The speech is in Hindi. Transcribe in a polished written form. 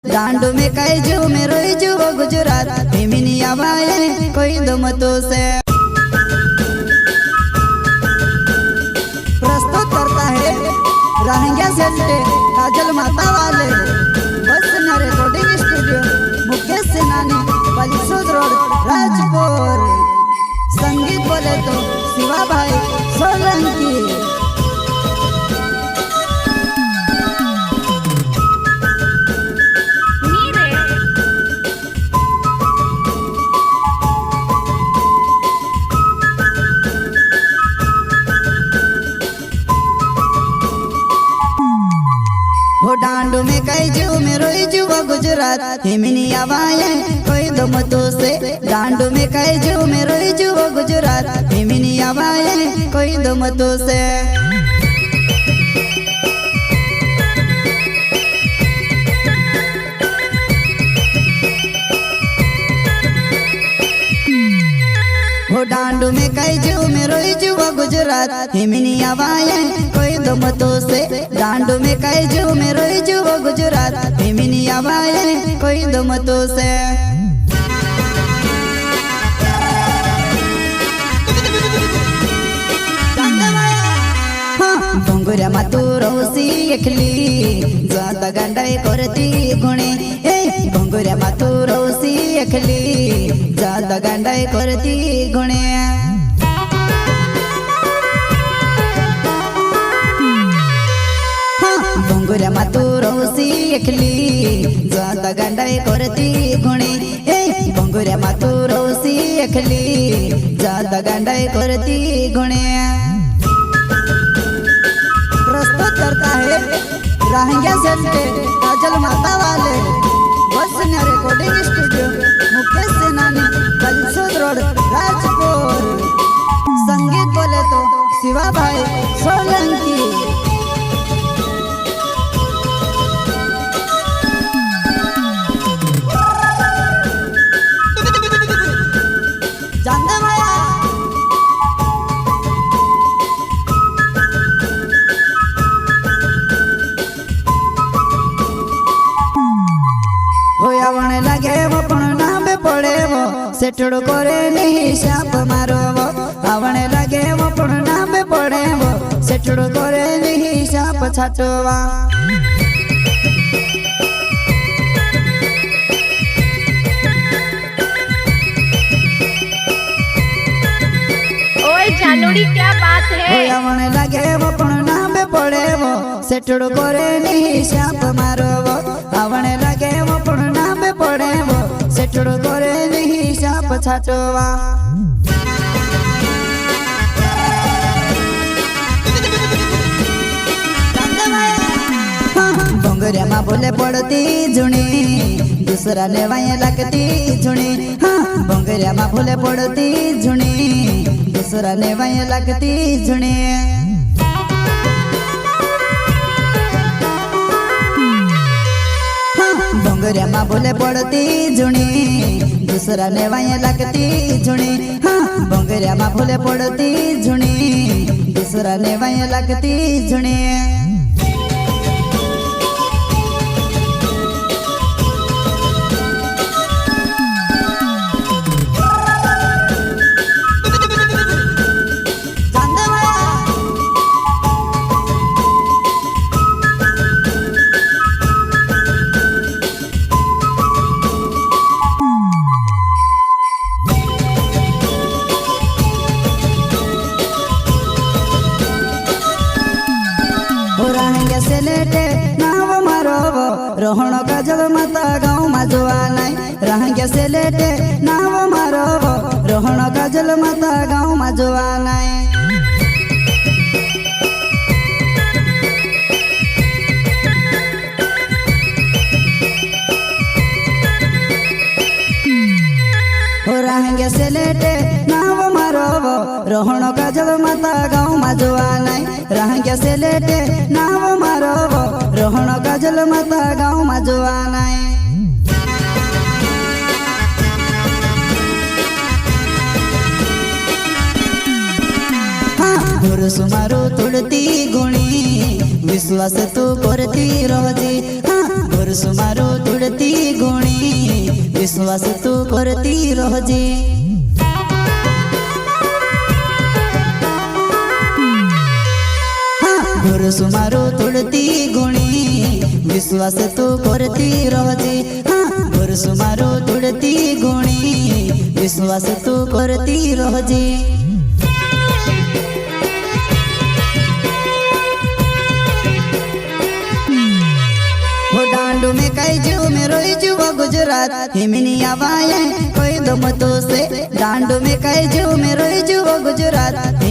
डांडू में कई जो में रोई जो वो गुजरात हिमिनी आवाए कोई दम तो से प्रस्तुत करता है राहंगा सेंटे काजल माता वाले बस न रिकॉर्डिंग स्टूडियो मुकेश सेनानी बलिसोद रोड राजपुर। संगीत बोले तो शिवा भाई सोलंकी। हो डांडू में कई जो में रोई जो वो गुजरात हिमिनी आवाए कोई दम तो से। डांडू में कई जो में रोई जो वो गुजरात हिमिनी आवाए कोई दम तो से। हो डांडू में कई जो में रोई जो वो गुजरात हिमिनी आवाए कोई दम तो से। डांडू में कई जो में रोई जो वो गुजरात हिमिनी आवाए कोई दम तो से। डोंगुरा मातू रोसी एकली ज्यादा गंडाई करती गुणे डोंगुरा मातू रोसी एकली ज्यादा गंडाई करती गुणे। डोंगुरा मातू रोसी एकली ज्यादा गंडाई करती गुणे डोंगुरा मातू रोसी एकली ज्यादा गंडाई करती गुणे। प्रस्तुत करता है राहंगा सेंटे काजल माता वाले बस न रिकॉर्डिंग स्टूडियो मुकेश सेनानी बलिसोद रोड राजपुर। संगीत बोले तो शिवा भाई सोलंकी। आवने लगे वो पण नाम पड़े वो सेठड़ो करे नहीं शाप मारो वो। आवने लगे वो पण नाम पड़े वो सेठड़ो करे नहीं शाप छाटवा। ओए जानोड़ी क्या बात है। आवने लगे वो पण नाम पड़े वो सेठड़ो करे नहीं शाप मारो वो। आवने लगे वो पण नाम पड़े वो सेठड़ो करे नहीं शाप छाटवा। डोंगरिया माँ बोले पड़ती जुनी दूसरा ने वहीं लगती जुनी। हाँ डोंगरिया माँ बोले पड़ती जुनी दूसरा ने वहीं लगती जुनी। डोंगरिया माँ बोले पड़ती जुनी दूसरा ने वहीं लगती जुनी। हाँ डोंगरिया माँ बोले पड़ती जुनी दूसरा ने वहीं लगती जुनी। से लेटे नाव मारो वो रोहणो का जल माता गाँव में जुआ नहीं। रहंगे से लेटे नाव मारो वो रोहणो का जल माता गाँव में जुआ नहीं। रहेंगे से लेटे नाव मारो वो रोहणो का जल माता गाँव में जुआ नहीं। रहेंगे से लेटे नाव मारो वो रोहणो का जल माता गाँव में जुआ नहीं। गुरु सुमारो तुड़ती गुणी विश्वास तू करती रोजी। हाँ गुरु सुमारो तुड़ती विश्वास तू करती रहजे। भरोसो मारो तोड़ती गुणी विश्वास तू करती रहजे। भरोसो मारो तोड़ती गुणी विश्वास तू करती रहजे। डांडू में कई जू में रोई जू वो गुजरात हिमनी आवाए कोई दम तो से। डांडू में कई जू में रोई जू वो गुजरात।